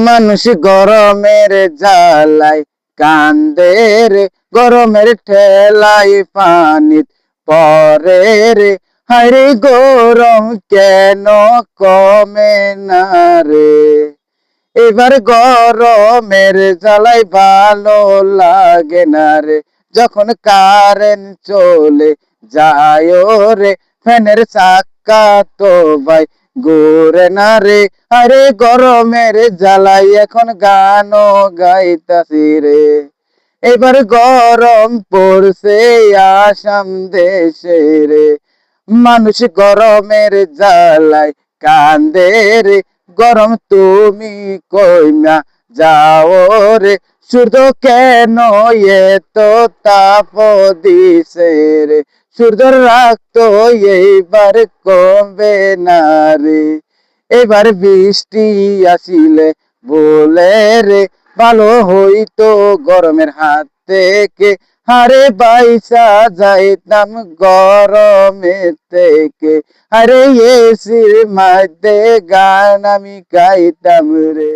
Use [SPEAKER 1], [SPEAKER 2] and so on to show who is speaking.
[SPEAKER 1] মানুষ গরমের জ্বালায় কান্দে রে, গরমের ঠেলায় পানি পরে রে। হায়রে গরম কেন কমে না রে। এবার গরমের জ্বালায় ভালো লাগে না রে, যখন কারেন্ট চলে যায় রে। ফ্যানের চাকা তো ভাই ঘুরে না রে। আরে গরমের জ্বালায় এখন গানও গাইতাছি রে। এবার গরম পড়ছে আসাম দেশে রে। মানুষ গরমের জ্বালায় কান্দে রে, গরম তুমি কইনা যাও রে। সূর্য কেন এত তাপ দিছে রে, সূর্যর রাগ তো এইবার কমবে না রে। এবার বৃষ্টি আসিলে বলে রে, ভালো হইতো গরমের হাত থেকে। আরে বাইসা যাইতাম গরমের থেকে। আরে এসির মধ্যে গান আমি গাইতাম রে।